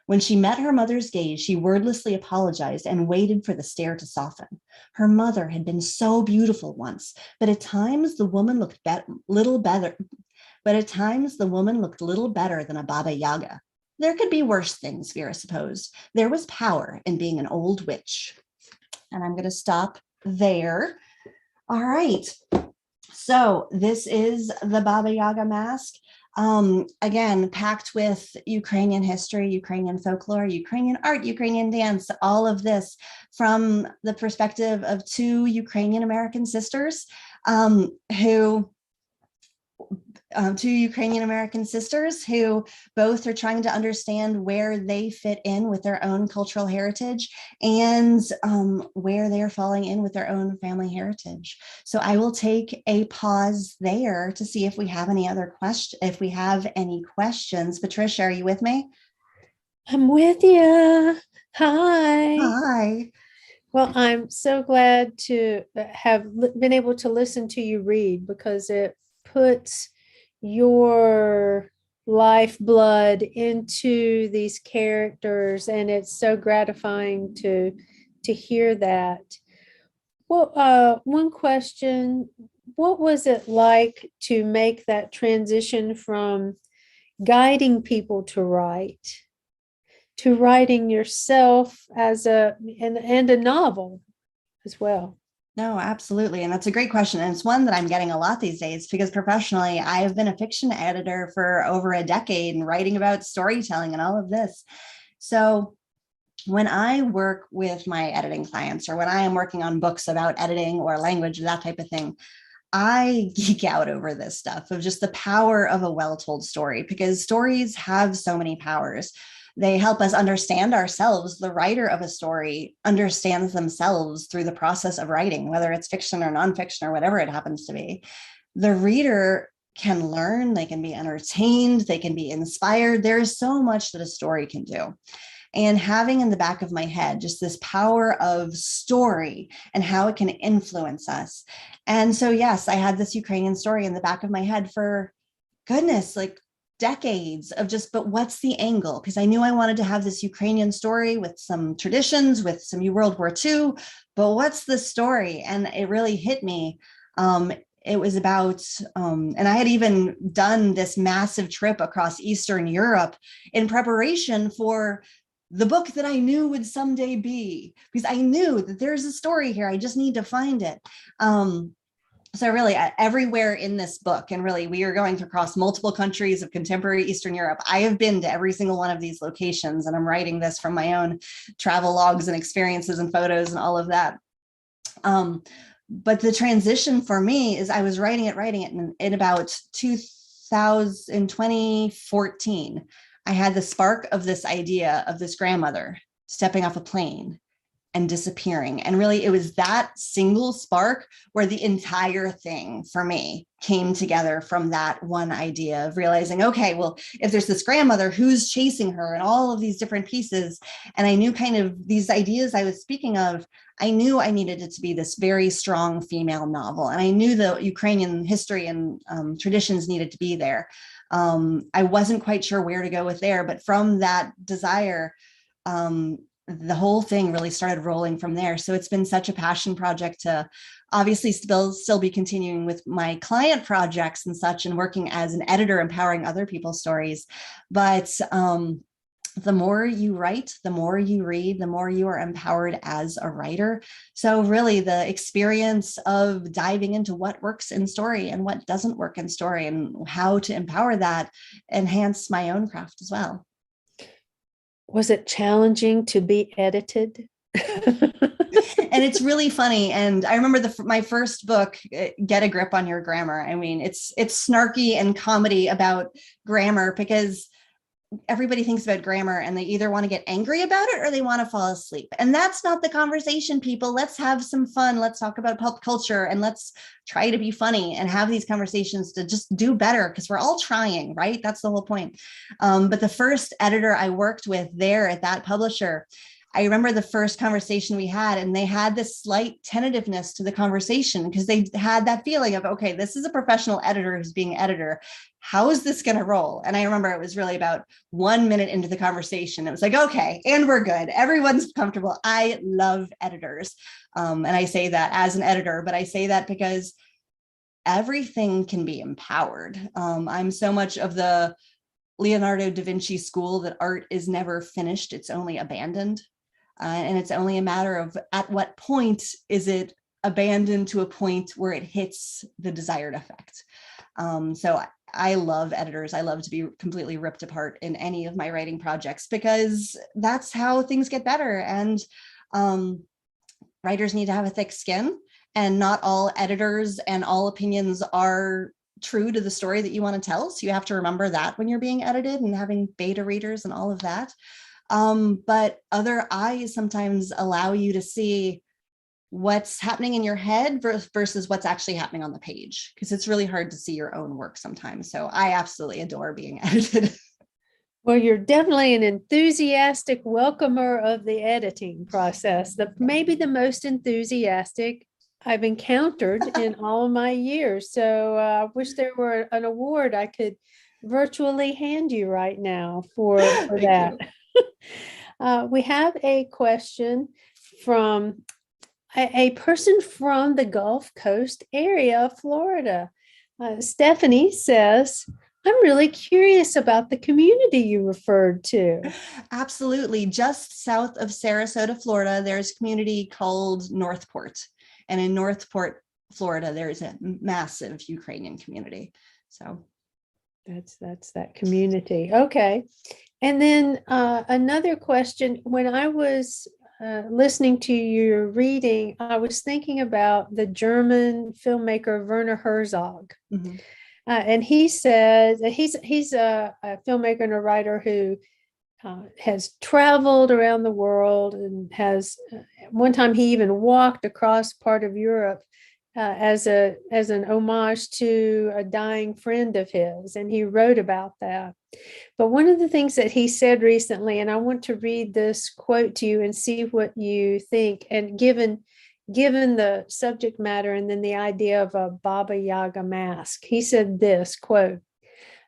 When she met her mother's gaze, she wordlessly apologized and waited for the stare to soften. Her mother had been so beautiful once, but at times the woman looked little better. But at times the woman looked little better than a Baba Yaga. There could be worse things, Vera supposed. There was power in being an old witch. And I'm going to stop there. All right. So this is the Baba Yaga Mask. Again, packed with Ukrainian history, Ukrainian folklore, Ukrainian art, Ukrainian dance, all of this from the perspective of two Ukrainian American sisters two Ukrainian American sisters who both are trying to understand where they fit in with their own cultural heritage and where they're falling in with their own family heritage. So I will take a pause there to see if we have any other questions. Patricia, are you with me? I'm with you. Hi. Hi. Well, I'm so glad to have been able to listen to you read, because it puts your lifeblood into these characters, and it's so gratifying to hear that. Well, one question: what was it like to make that transition from guiding people to writing yourself as and a novel as well? No, absolutely. And that's a great question. And it's one that I'm getting a lot these days because professionally, I have been a fiction editor for over a decade and writing about storytelling and all of this. So when I work with my editing clients, or when I am working on books about editing or language, that type of thing, I geek out over this stuff of just the power of a well-told story, because stories have so many powers. They help us understand ourselves. The writer of a story understands themselves through the process of writing, whether it's fiction or nonfiction or whatever it happens to be. The reader can learn, they can be entertained, they can be inspired. There's so much that a story can do. And having in the back of my head just this power of story and how it can influence us. And so, yes, I had this Ukrainian story in the back of my head for goodness, like decades of just, but what's the angle? Because I knew I wanted to have this Ukrainian story with some traditions, with some World War II, but what's the story? And it really hit me. It was about, and I had even done this massive trip across Eastern Europe in preparation for the book that I knew would someday be, because I knew that there's a story here. I just need to find it. So really everywhere in this book, and really we are going across multiple countries of contemporary Eastern Europe. I have been to every single one of these locations, and I'm writing this from my own travel logs and experiences and photos and all of that. But the transition for me is I was writing it in about 2014. I had the spark of this idea of this grandmother stepping off a plane and disappearing. And really, it was that single spark where the entire thing for me came together from that one idea of realizing, okay, well, if there's this grandmother, who's chasing her, and all of these different pieces. And I knew kind of these ideas I was speaking of, I knew I needed it to be this very strong female novel. And I knew the Ukrainian history and traditions needed to be there. I wasn't quite sure where to go with there, but from that desire, the whole thing really started rolling from there. So it's been such a passion project to obviously still be continuing with my client projects and such, and working as an editor, empowering other people's stories. But the more you write, the more you read, the more you are empowered as a writer. So really the experience of diving into what works in story and what doesn't work in story, and how to empower that, enhance my own craft as well. Was it challenging to be edited? And it's really funny. And I remember my first book, Get a Grip on Your Grammar. I mean, it's snarky and comedy about grammar, because everybody thinks about grammar and they either want to get angry about it or they want to fall asleep. And that's not the conversation, people. Let's have some fun. Let's talk about pop culture, and let's try to be funny and have these conversations to just do better, because we're all trying, right? That's the whole point. But the first editor I worked with there at that publisher, I remember the first conversation we had, and they had this slight tentativeness to the conversation, because they had that feeling of, okay, this is a professional editor who's being editor. How is this going to roll? And I remember it was really about 1 minute into the conversation. It was like, okay, and we're good. Everyone's comfortable. I love editors. And I say that as an editor, but I say that because everything can be empowered. I'm so much of the Leonardo da Vinci school that art is never finished. It's only abandoned. And it's only a matter of at what point is it abandoned to a point where it hits the desired effect. So I love editors. I love to be completely ripped apart in any of my writing projects, because that's how things get better. And writers need to have a thick skin, and not all editors and all opinions are true to the story that you want to tell. So you have to remember that when you're being edited and having beta readers and all of that. But other eyes sometimes allow you to see what's happening in your head versus what's actually happening on the page, because it's really hard to see your own work sometimes. So I absolutely adore being edited. Well, you're definitely an enthusiastic welcomer of the editing process, maybe the most enthusiastic I've encountered in all of my years. So I wish there were an award I could virtually hand you right now for that. We have a question from a person from the Gulf Coast area of Florida. Stephanie says, I'm really curious about the community you referred to. Absolutely. Just south of Sarasota, Florida, there's a community called Northport. And in Northport, Florida, there's a massive Ukrainian community. So that's that community. Okay. And then another question, when I was listening to your reading, I was thinking about the German filmmaker Werner Herzog. Mm-hmm. And he says he's a filmmaker and a writer who has traveled around the world, and has one time he even walked across part of Europe as an homage to a dying friend of his, and he wrote about that. But one of the things that he said recently, and I want to read this quote to you and see what you think, and given the subject matter and then the idea of a Baba Yaga mask, he said this, quote,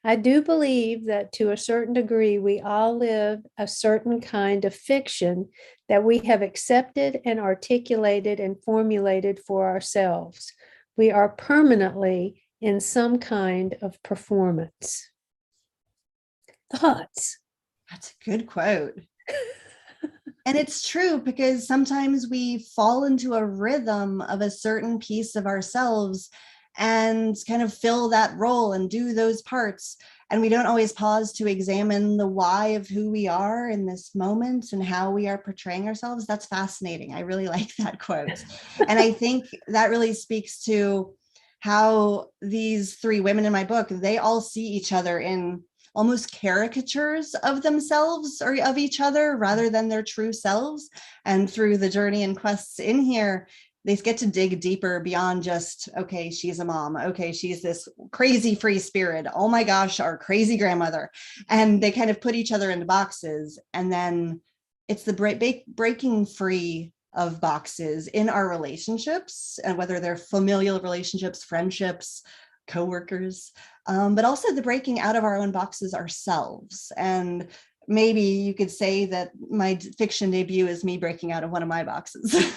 I do believe that to a certain degree, we all live a certain kind of fiction that we have accepted and articulated and formulated for ourselves. We are permanently in some kind of performance. Thoughts? That's a good quote. And it's true, because sometimes we fall into a rhythm of a certain piece of ourselves and kind of fill that role and do those parts. And we don't always pause to examine the why of who we are in this moment and how we are portraying ourselves. That's fascinating. I really like that quote. And I think that really speaks to how these three women in my book, they all see each other in almost caricatures of themselves or of each other rather than their true selves. And through the journey and quests in here, they get to dig deeper beyond just, okay, she's a mom. Okay, she's this crazy free spirit. Oh my gosh, our crazy grandmother. And they kind of put each other into boxes. And then it's the breaking free of boxes in our relationships, and whether they're familial relationships, friendships, coworkers, but also the breaking out of our own boxes ourselves. And maybe you could say that my fiction debut is me breaking out of one of my boxes.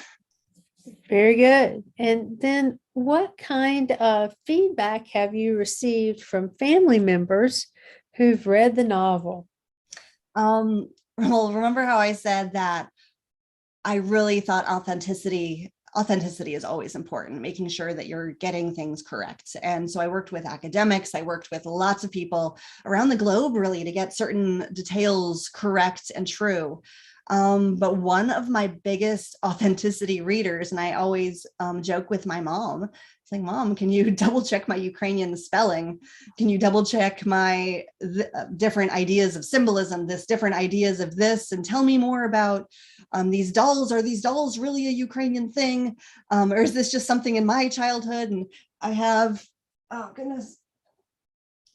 Very good. And then what kind of feedback have you received from family members who've read the novel? Well, remember how I said that I really thought authenticity is always important, making sure that you're getting things correct. And so I worked with academics, I worked with lots of people around the globe really to get certain details correct and true. But one of my biggest authenticity readers, and I always joke with my mom, it's like, Mom, can you double check my Ukrainian spelling? Can you double check my different ideas of symbolism, this different ideas of this, and tell me more about these dolls? Are these dolls really a Ukrainian thing? Or is this just something in my childhood? And I have, oh goodness,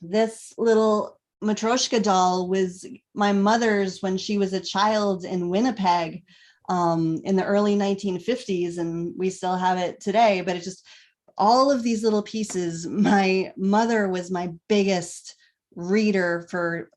this little Matryoshka doll was my mother's when she was a child in Winnipeg in the early 1950s, and we still have it today. But it just, all of these little pieces, my mother was my biggest reader for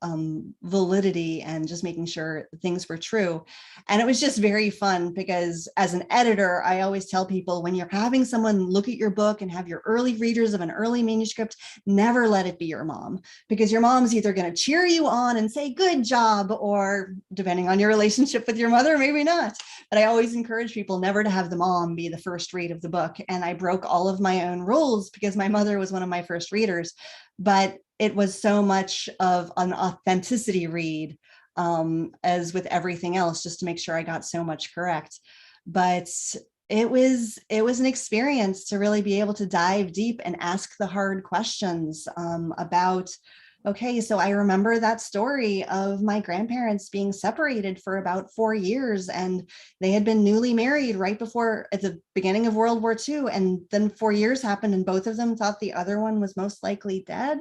validity and just making sure things were true. And it was just very fun, because as an editor, I always tell people, when you're having someone look at your book and have your early readers of an early manuscript, never let it be your mom, because your mom's either going to cheer you on and say good job, or depending on your relationship with your mother, maybe not. But I always encourage people never to have the mom be the first read of the book. And I broke all of my own rules because my mother was one of my first readers. But it was so much of an authenticity read, as with everything else, just to make sure I got so much correct. But it was an experience to really be able to dive deep and ask the hard questions about, okay, so I remember that story of my grandparents being separated for about 4 years, and they had been newly married right before, at the beginning of World War II. And then 4 years happened and both of them thought the other one was most likely dead.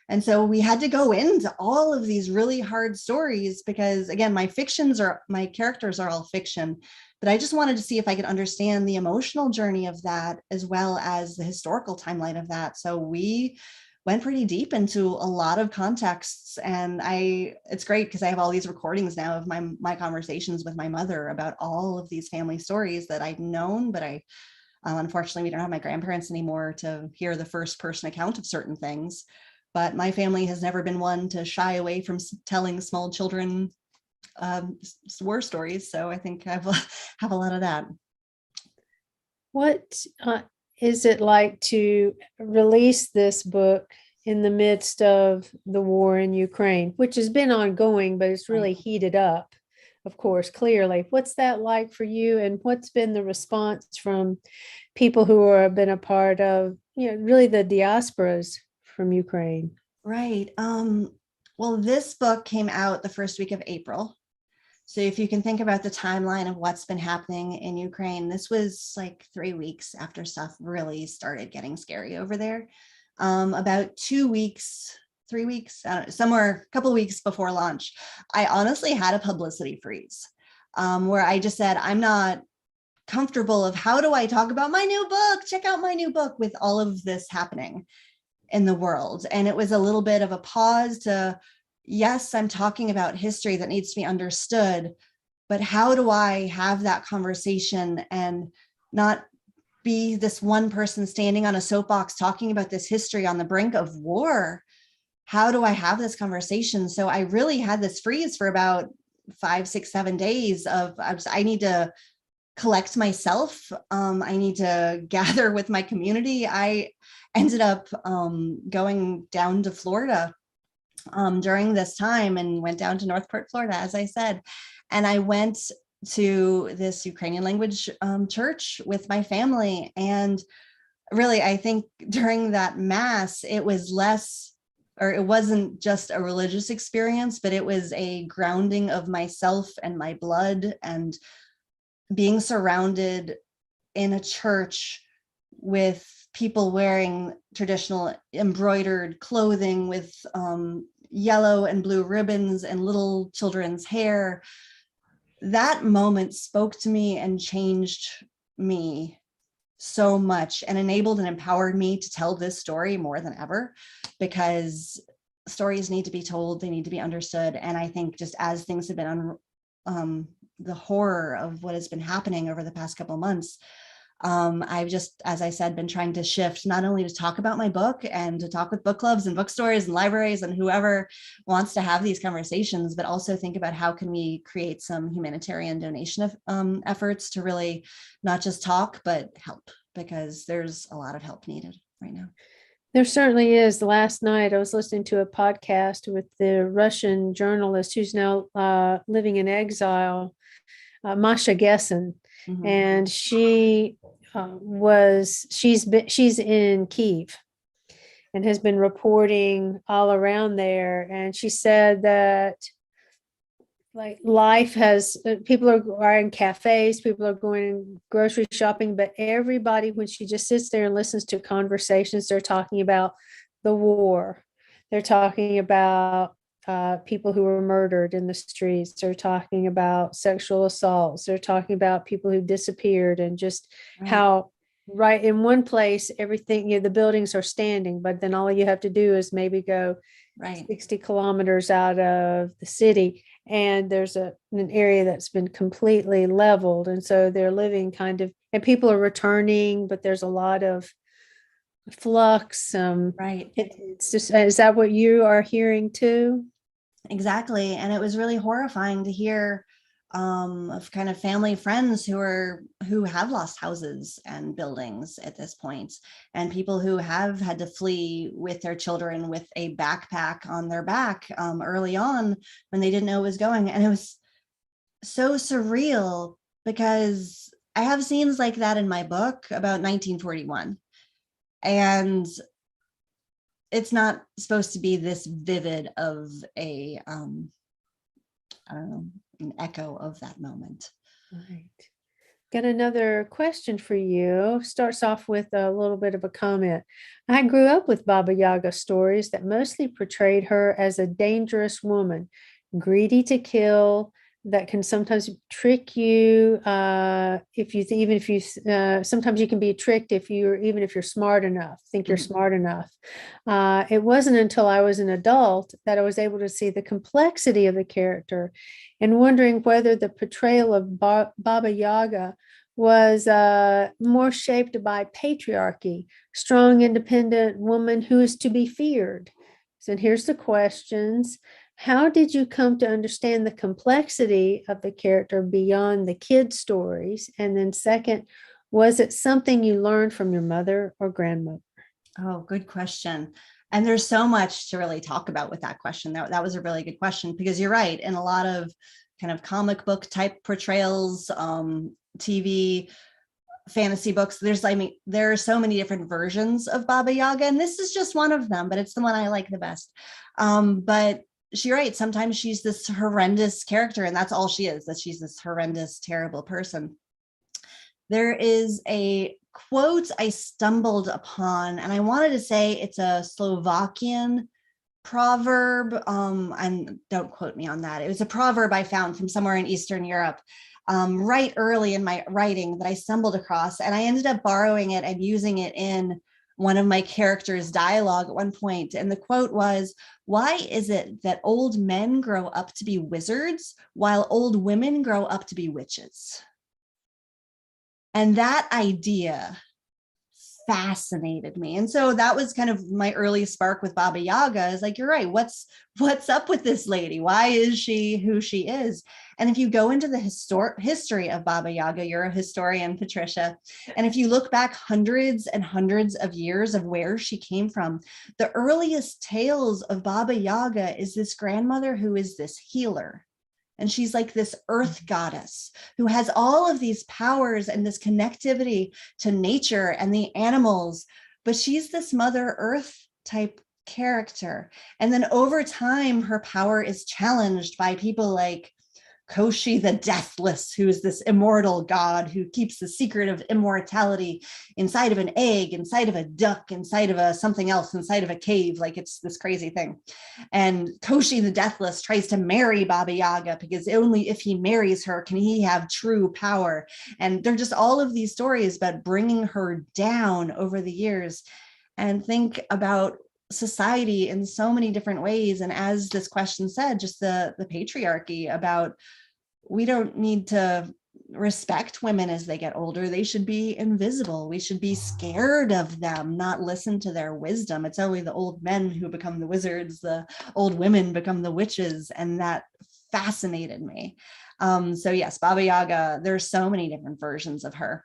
And so we had to go into all of these really hard stories, because again, my characters are all fiction, but I just wanted to see if I could understand the emotional journey of that as well as the historical timeline of that. So we went pretty deep into a lot of contexts, and it's great because I have all these recordings now of my conversations with my mother about all of these family stories that I'd known, but unfortunately we don't have my grandparents anymore to hear the first person account of certain things. But my family has never been one to shy away from telling small children war stories. So I think I have a lot of that. What is it like to release this book in the midst of the war in Ukraine, which has been ongoing, but it's really heated up, of course, clearly. What's that like for you, and what's been the response from people who have been a part of, really the diasporas from Ukraine? Right. Well, this book came out the first week of April. So if you can think about the timeline of what's been happening in Ukraine, this was like 3 weeks after stuff really started getting scary over there. About 2 weeks, 3 weeks, somewhere a couple of weeks before launch, I honestly had a publicity freeze, where I just said, I'm not comfortable of how do I talk about my new book? Check out my new book with all of this happening in the world. And it was a little bit of a pause to, yes, I'm talking about history that needs to be understood, but how do I have that conversation and not be this one person standing on a soapbox talking about this history on the brink of war? How do I have this conversation? So I really had this freeze for about 5, 6, 7 days of, I need to collect myself. I need to gather with my community. I ended up going down to Florida during this time, and went down to Northport, Florida, as I said. And I went to this Ukrainian language church with my family. And really, I think during that mass, it was less, or it wasn't just a religious experience, but it was a grounding of myself and my blood, and being surrounded in a church with people wearing traditional embroidered clothing with yellow and blue ribbons and little children's hair. That moment spoke to me and changed me so much, and enabled and empowered me to tell this story more than ever, because stories need to be told, they need to be understood. And I think just as things have been the horror of what has been happening over the past couple of months, I've just, as I said, been trying to shift, not only to talk about my book and to talk with book clubs and bookstores and libraries and whoever wants to have these conversations, but also think about how can we create some humanitarian donation efforts to really not just talk, but help, because there's a lot of help needed right now. There certainly is. Last night, I was listening to a podcast with the Russian journalist who's now living in exile, Masha Gessen, and she's in Kyiv and has been reporting all around there. And she said that like life has, people are in cafes, people are going grocery shopping, but everybody, when she just sits there and listens to conversations, they're talking about the war. They're talking about people who were murdered in the streets. They're talking about sexual assaults. They're talking about people who disappeared, and just how right in one place, everything, the buildings are standing, but then all you have to do is maybe go 60 kilometers out of the city, and there's an area that's been completely leveled. And so they're living kind of, and people are returning, but there's a lot of flux. It's just, is that what you are hearing too? Exactly. And it was really horrifying to hear of kind of family friends who have lost houses and buildings at this point, and people who have had to flee with their children with a backpack on their back early on when they didn't know it was going. And it was so surreal, because I have scenes like that in my book about 1941, and it's not supposed to be this vivid of a I don't know, an echo of that moment. Right. Got another question for you. Starts off with a little bit of a comment. I grew up with Baba Yaga stories that mostly portrayed her as a dangerous woman, greedy to kill, that can sometimes trick you sometimes you can be tricked if you're smart enough, think you're smart enough. It wasn't until I was an adult that I was able to see the complexity of the character, and wondering whether the portrayal of Baba Yaga was more shaped by patriarchy, strong, independent woman who is to be feared. So here's the questions. How did you come to understand the complexity of the character beyond the kid stories? And then second, was it something you learned from your mother or grandmother? Oh, good question. And there's so much to really talk about with that question. That was a really good question, because you're right. In a lot of kind of comic book type portrayals, TV, fantasy books, there are so many different versions of Baba Yaga, and this is just one of them, but it's the one I like the best. But you're right. Sometimes she's this horrendous character, and that's all she is, that she's this horrendous, terrible person. There is a quote I stumbled upon, and I wanted to say it's a Slovakian proverb. And don't quote me on that. It was a proverb I found from somewhere in Eastern Europe, right early in my writing, that I stumbled across, and I ended up borrowing it and using it in one of my characters' dialogue at one point. And the quote was, "Why is it that old men grow up to be wizards while old women grow up to be witches?" And that idea fascinated me. And so that was kind of my early spark with Baba Yaga, is like, you're right, what's up with this lady? Why is she who she is? And if you go into the history of Baba Yaga, you're a historian, Patricia, and if you look back hundreds and hundreds of years of where she came from, the earliest tales of Baba Yaga is this grandmother who is this healer. And she's like this earth goddess who has all of these powers and this connectivity to nature and the animals, but she's this Mother Earth type character. And then over time, her power is challenged by people like Koshi the Deathless, who is this immortal god who keeps the secret of immortality inside of an egg, inside of a duck, inside of a something else, inside of a cave. Like, it's this crazy thing. And Koshi the Deathless tries to marry Baba Yaga because only if he marries her can he have true power. And they're just all of these stories about bringing her down over the years. And think about society in so many different ways. And as this question said, just the patriarchy about, we don't need to respect women as they get older. They should be invisible. We should be scared of them, not listen to their wisdom. It's only the old men who become the wizards, the old women become the witches. And that fascinated me. So yes, Baba Yaga, there's so many different versions of her.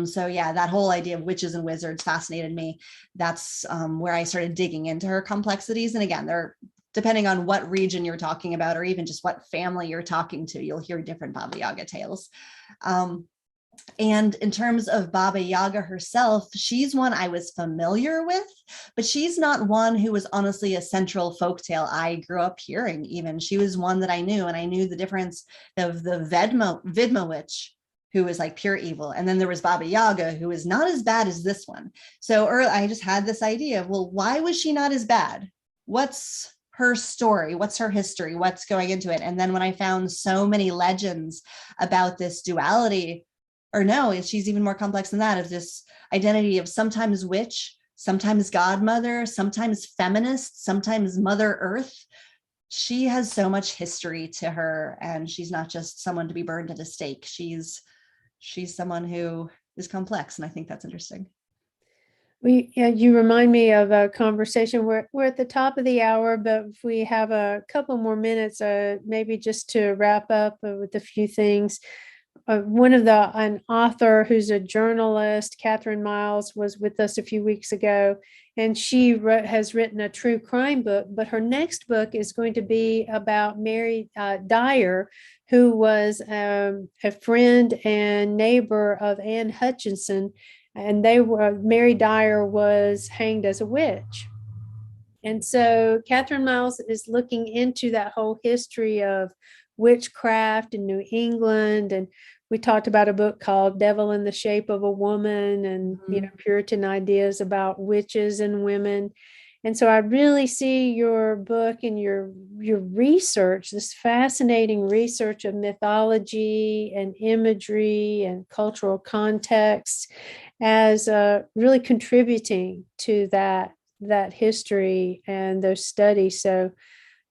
So yeah, that whole idea of witches and wizards fascinated me. That's where I started digging into her complexities. And again, they're depending on what region you're talking about, or even just what family you're talking to, you'll hear different Baba Yaga tales. And in terms of Baba Yaga herself, she's one I was familiar with, but she's not one who was honestly a central folktale I grew up hearing even. She was one that I knew, and I knew the difference of the Vidma witch, who was like pure evil. And then there was Baba Yaga, who is not as bad as this one. So I just had this idea of, well, why was she not as bad? What's her story? What's her history? What's going into it? And then when I found so many legends about this duality, or no, she's even more complex than that, of this identity of sometimes witch, sometimes godmother, sometimes feminist, sometimes Mother Earth. She has so much history to her, and she's not just someone to be burned at a stake. She's someone who is complex, and I think that's interesting. You remind me of a conversation. We're at the top of the hour, but if we have a couple more minutes, maybe just to wrap up with a few things. An author who's a journalist, Catherine Miles, was with us a few weeks ago, and she has written a true crime book, but her next book is going to be about Mary Dyer, who was a friend and neighbor of Anne Hutchinson, and Mary Dyer was hanged as a witch. And so Catherine Miles is looking into that whole history of witchcraft in New England. And we talked about a book called Devil in the Shape of a Woman, and Puritan ideas about witches and women. And so I really see your book and your research, this fascinating research of mythology and imagery and cultural context, as really contributing to that history and those studies. So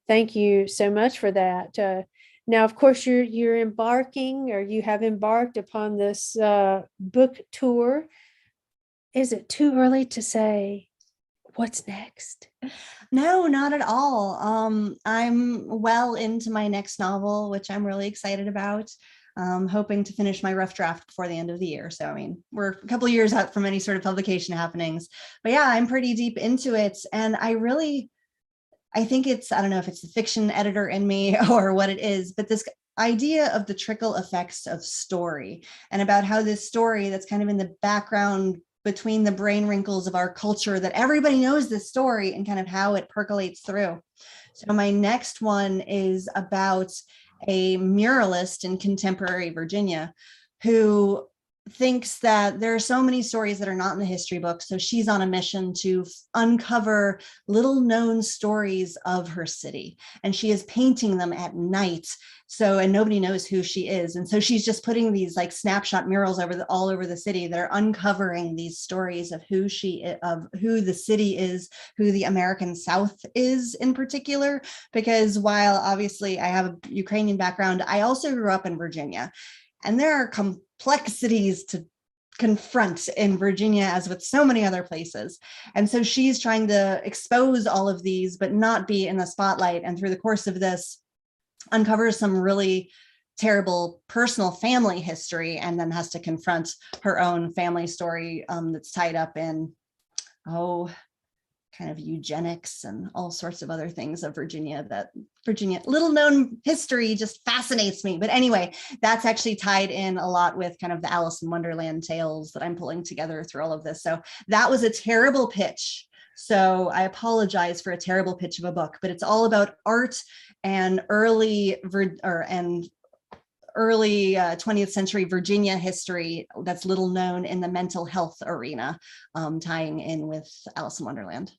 thank you so much for that. Now, of course, you're embarking, or you have embarked upon this book tour. Is it too early to say what's next? No, not at all. I'm well into my next novel, which I'm really excited about. Hoping to finish my rough draft before the end of the year. So, I mean, we're a couple of years out from any sort of publication happenings, but yeah, I'm pretty deep into it. And I think I don't know if it's the fiction editor in me or what it is, but this idea of the trickle effects of story, and about how this story that's kind of in the background between the brain wrinkles of our culture, that everybody knows this story, and kind of how it percolates through. So my next one is about a muralist in contemporary Virginia who thinks that there are so many stories that are not in the history books. So she's on a mission to uncover little known stories of her city, and she is painting them at night. And nobody knows who she is. And so she's just putting these like snapshot murals all over the city that are uncovering these stories of who the city is, who the American South is in particular. Because while obviously I have a Ukrainian background, I also grew up in Virginia, and there are complexities to confront in Virginia, as with so many other places. And so she's trying to expose all of these, but not be in the spotlight. And through the course of this, uncovers some really terrible personal family history, and then has to confront her own family story that's tied up in, kind of eugenics and all sorts of other things of Virginia. Little known history just fascinates me. But anyway, that's actually tied in a lot with kind of the Alice in Wonderland tales that I'm pulling together through all of this. So that was a terrible pitch. So I apologize for a terrible pitch of a book, but it's all about art and early 20th century Virginia history that's little known in the mental health arena, tying in with Alice in Wonderland.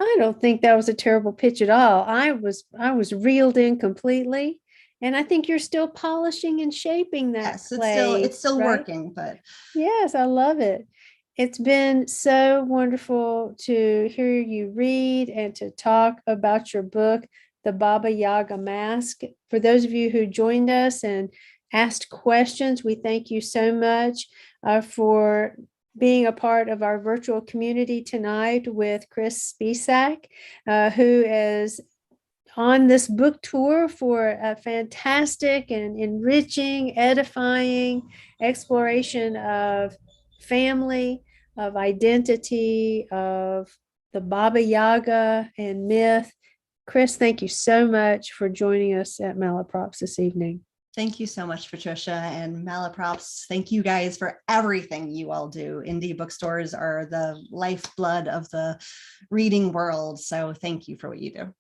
I don't think that was a terrible pitch at all. I was reeled in completely, and I think you're still polishing and shaping that Yes, clay. it's still right? working, but Yes, I love it. It's been so wonderful to hear you read and to talk about your book, The Baba Yaga Mask. For those of you who joined us and asked questions, we thank you so much for being a part of our virtual community tonight with Kris Spisak, who is on this book tour for a fantastic and enriching, edifying exploration of family, of identity, of the Baba Yaga and myth. Kris, thank you so much for joining us at Malaprops this evening. Thank you so much, Patricia and Malaprops. Thank you guys for everything you all do. Indie bookstores are the lifeblood of the reading world. So thank you for what you do.